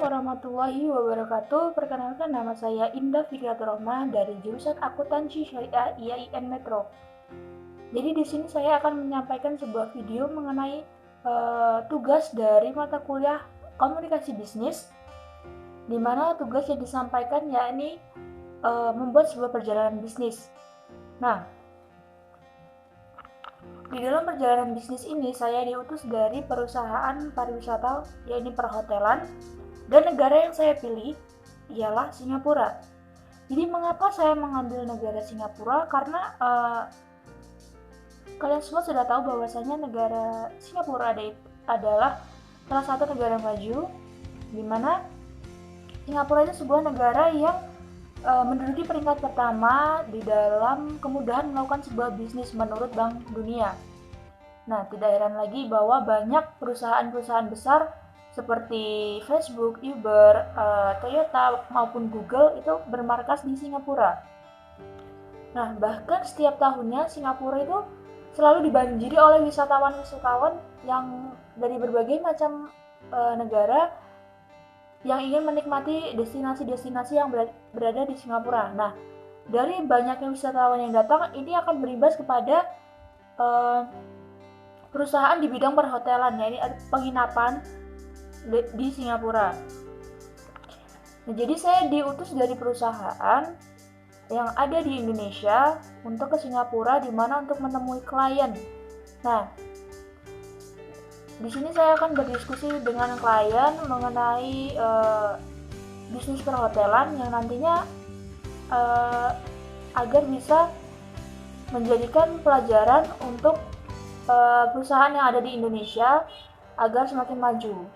warahmatullahi wabarakatuh. Perkenalkan, nama saya Indah Fikriatur Rahmah dari jurusan Akuntansi Syariah IAIN Metro. Jadi di sini saya akan menyampaikan sebuah video mengenai tugas dari mata kuliah Komunikasi Bisnis, di mana tugas yang disampaikan yakni membuat sebuah perjalanan bisnis. Nah, di dalam perjalanan bisnis ini saya diutus dari perusahaan pariwisata, yakni perhotelan, dan negara yang saya pilih ialah Singapura. Jadi mengapa saya mengambil negara Singapura? Karena kalian semua sudah tahu bahwasanya negara Singapura adalah salah satu negara maju, di mana Singapura itu sebuah negara yang menduduki peringkat pertama di dalam kemudahan melakukan sebuah bisnis menurut Bank Dunia. Nah, tidak heran lagi bahwa banyak perusahaan-perusahaan besar seperti Facebook, Uber, Toyota maupun Google itu bermarkas di Singapura. Nah, bahkan setiap tahunnya Singapura itu selalu dibanjiri oleh wisatawan-wisatawan yang dari berbagai macam negara yang ingin menikmati destinasi-destinasi yang berada di Singapura. Nah, dari banyaknya wisatawan yang datang, ini akan berimbas kepada perusahaan di bidang perhotelan, yaitu penginapan di Singapura. Nah, jadi saya diutus dari perusahaan yang ada di Indonesia untuk ke Singapura, di mana untuk menemui klien. Nah, di sini saya akan berdiskusi dengan klien mengenai bisnis perhotelan yang nantinya agar bisa menjadikan pelajaran untuk perusahaan yang ada di Indonesia agar semakin maju.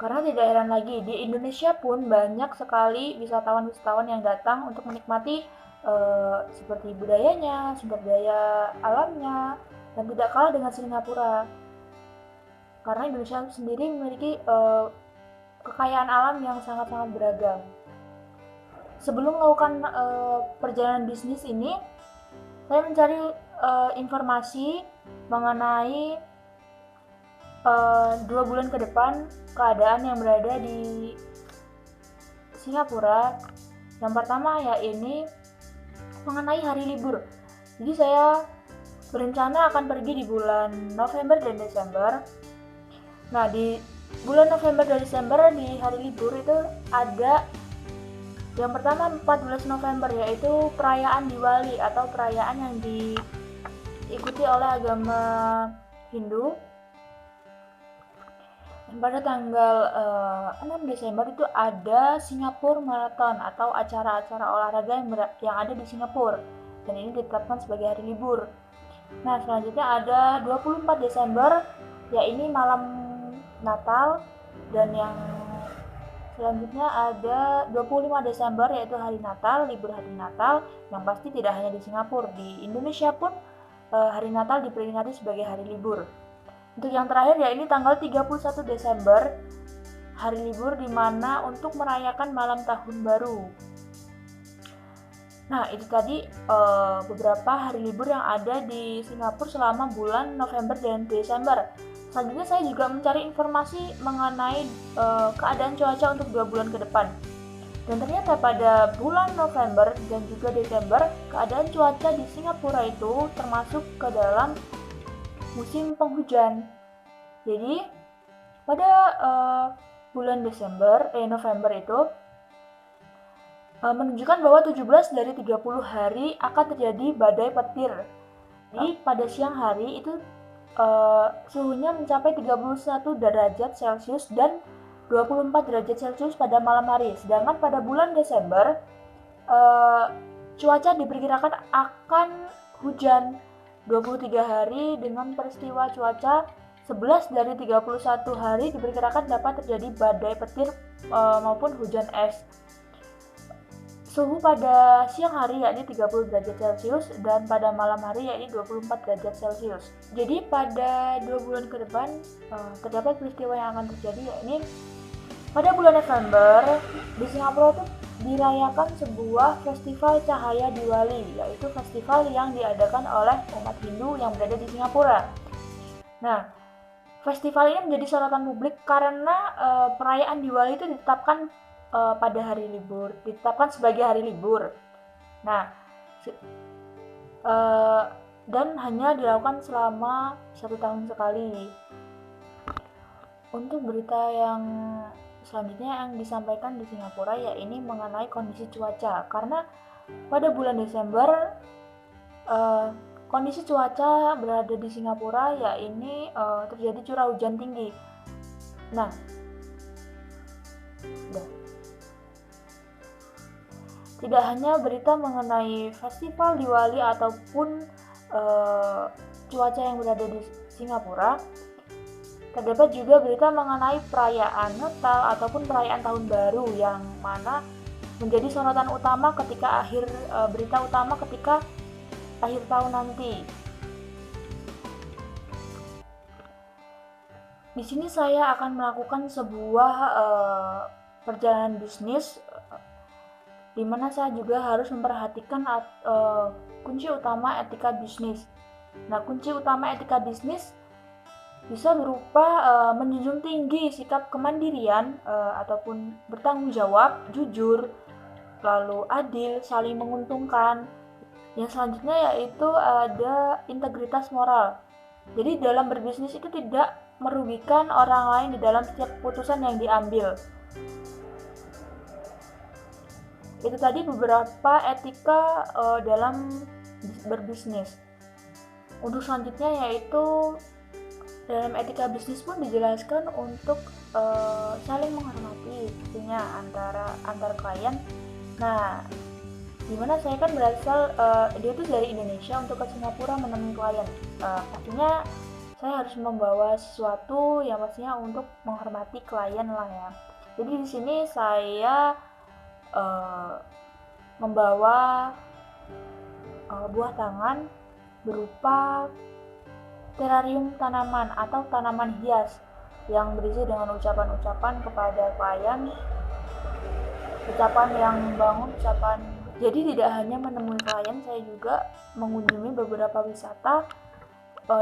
Karena tidak heran lagi, di Indonesia pun banyak sekali wisatawan-wisatawan yang datang untuk menikmati seperti budayanya, sumber daya alamnya, dan tidak kalah dengan Singapura. Karena Indonesia sendiri memiliki kekayaan alam yang sangat-sangat beragam. Sebelum melakukan perjalanan bisnis ini, saya mencari informasi mengenai 2 bulan ke depan keadaan yang berada di Singapura. Yang pertama yakni mengenai hari libur. Jadi saya berencana akan pergi di bulan November dan Desember. Nah, di bulan November dan Desember di hari libur itu ada yang pertama 14 November, yaitu perayaan Diwali atau perayaan yang diikuti oleh agama Hindu. Dan pada tanggal 6 Desember itu ada Singapore Marathon atau acara-acara olahraga yang ada di Singapura, dan ini ditetapkan sebagai hari libur. Nah, selanjutnya ada 24 Desember, yakni malam Natal, dan yang selanjutnya ada 25 Desember yaitu hari Natal, libur hari Natal, yang pasti tidak hanya di Singapura, di Indonesia pun hari Natal diperingati sebagai hari libur. Untuk yang terakhir yakni tanggal 31 Desember, hari libur di mana untuk merayakan malam tahun baru. Nah, itu tadi beberapa hari libur yang ada di Singapura selama bulan November dan Desember. Selanjutnya saya juga mencari informasi mengenai keadaan cuaca untuk 2 bulan ke depan. Dan ternyata pada bulan November dan juga Desember, keadaan cuaca di Singapura itu termasuk ke dalam musim penghujan. Jadi pada bulan November itu menunjukkan bahwa 17 dari 30 hari akan terjadi badai petir. Jadi pada siang hari itu suhunya mencapai 31 derajat Celcius dan 24 derajat Celcius pada malam hari. Sedangkan pada bulan Desember cuaca diperkirakan akan hujan 23 hari dengan peristiwa cuaca 11 dari 31 hari diperkirakan dapat terjadi badai petir maupun hujan es. Suhu pada siang hari yakni 30 derajat Celcius dan pada malam hari yakni 24 derajat Celcius. Jadi pada 2 bulan ke depan terdapat peristiwa yang akan terjadi, yakni pada bulan November di Singapura itu dirayakan sebuah festival cahaya Diwali, yaitu festival yang diadakan oleh umat Hindu yang berada di Singapura. Nah, Festival ini menjadi sorotan publik karena perayaan Diwali itu ditetapkan pada hari libur, ditetapkan sebagai hari libur. Nah, dan hanya dilakukan selama 1 tahun sekali. Untuk berita yang selanjutnya yang disampaikan di Singapura ya ini mengenai kondisi cuaca, karena pada bulan Desember kondisi cuaca berada di Singapura ya ini terjadi curah hujan tinggi. Nah, tidak hanya berita mengenai festival Diwali ataupun cuaca yang berada di Singapura, terdapat juga berita mengenai perayaan Natal ataupun perayaan Tahun Baru yang mana menjadi sorotan utama ketika berita utama ketika akhir tahun nanti. Di sini saya akan melakukan sebuah perjalanan bisnis di mana saya juga harus memperhatikan kunci utama etika bisnis. Nah, kunci utama etika bisnis bisa berupa menjunjung tinggi sikap kemandirian ataupun bertanggung jawab, jujur, lalu adil, saling menguntungkan. Yang selanjutnya yaitu ada integritas moral. Jadi dalam berbisnis itu tidak merugikan orang lain di dalam setiap keputusan yang diambil. Itu tadi beberapa etika dalam berbisnis. Untuk selanjutnya yaitu dalam etika bisnis pun dijelaskan untuk saling menghormati pastinya antar klien. Nah, dimana saya kan berasal dia itu dari Indonesia untuk ke Singapura menemui klien. Pastinya saya harus membawa sesuatu yang pastinya untuk menghormati klien lah ya. Jadi di sini saya membawa buah tangan berupa terarium tanaman atau tanaman hias yang berisi dengan ucapan-ucapan kepada klien, ucapan yang membangun, jadi tidak hanya menemui klien, saya juga mengunjungi beberapa wisata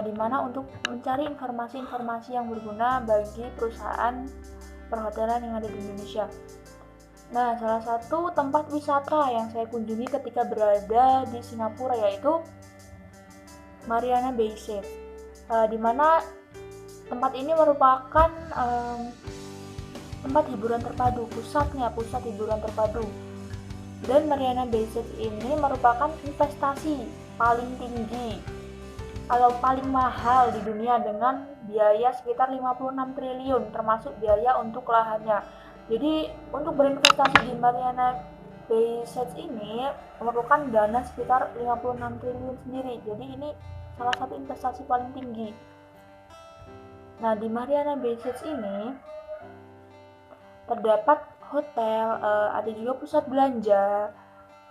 di mana untuk mencari informasi-informasi yang berguna bagi perusahaan perhotelan yang ada di Indonesia. Nah, salah satu tempat wisata yang saya kunjungi ketika berada di Singapura yaitu Mariana Bay Sands. Di mana tempat ini merupakan tempat hiburan terpadu, pusat hiburan terpadu. Dan Mariana Bay Sands ini merupakan investasi paling tinggi atau paling mahal di dunia dengan biaya sekitar 56 triliun termasuk biaya untuk lahannya. Jadi untuk berinvestasi di Mariana Bay Sands ini memerlukan dana sekitar 56 triliun sendiri. Jadi ini salah satu investasi paling tinggi. Nah, di Mariana Bay Sands ini terdapat hotel, ada juga pusat belanja,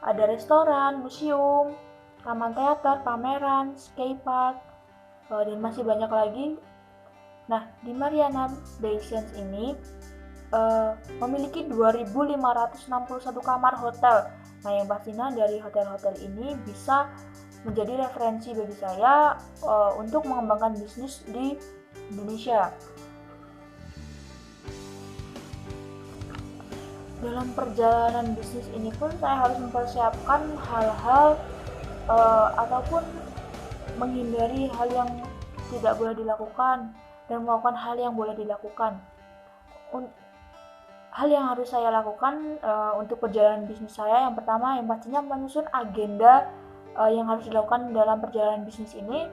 ada restoran, museum, taman teater, pameran, skatepark, dan masih banyak lagi. Nah, di Mariana Bay Sands ini memiliki 2.561 kamar hotel. Nah, yang pastinya dari hotel-hotel ini bisa menjadi referensi bagi saya untuk mengembangkan bisnis di Indonesia. Dalam perjalanan bisnis ini pun saya harus mempersiapkan hal-hal ataupun menghindari hal yang tidak boleh dilakukan dan melakukan hal yang boleh dilakukan. Hal yang harus saya lakukan untuk perjalanan bisnis saya, yang pertama yang pastinya menyusun agenda yang harus dilakukan dalam perjalanan bisnis ini,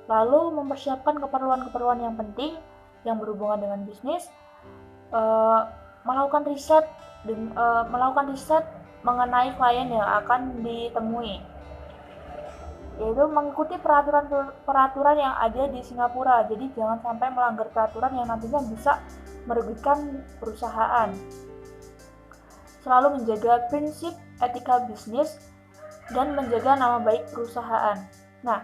lalu mempersiapkan keperluan-keperluan yang penting yang berhubungan dengan bisnis, melakukan riset mengenai klien yang akan ditemui, yaitu mengikuti peraturan yang ada di Singapura. Jadi jangan sampai melanggar peraturan yang nantinya bisa merugikan perusahaan. Selalu menjaga prinsip etika bisnis dan menjaga nama baik perusahaan. Nah,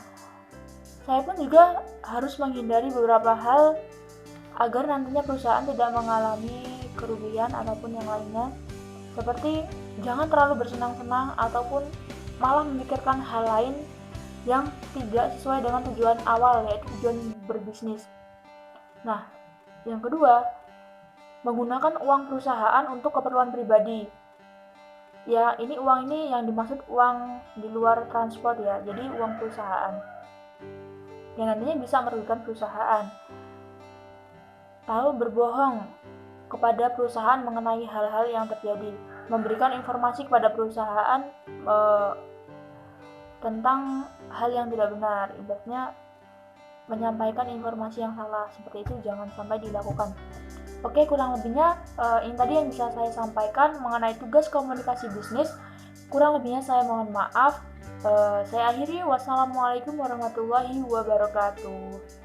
saya pun juga harus menghindari beberapa hal agar nantinya perusahaan tidak mengalami kerugian ataupun yang lainnya, seperti jangan terlalu bersenang-senang ataupun malah memikirkan hal lain yang tidak sesuai dengan tujuan awal, yaitu tujuan berbisnis. Nah, yang kedua, menggunakan uang perusahaan untuk keperluan pribadi. Ya, uang ini yang dimaksud uang di luar transport ya, jadi uang perusahaan. Yang nantinya bisa merugikan perusahaan. Lalu berbohong kepada perusahaan mengenai hal-hal yang terjadi. Memberikan informasi kepada perusahaan tentang hal yang tidak benar. Ibaratnya menyampaikan informasi yang salah. Seperti itu jangan sampai dilakukan. Oke, kurang lebihnya ini tadi yang bisa saya sampaikan mengenai tugas komunikasi bisnis. Kurang lebihnya saya mohon maaf. Saya akhiri. Wassalamualaikum warahmatullahi wabarakatuh.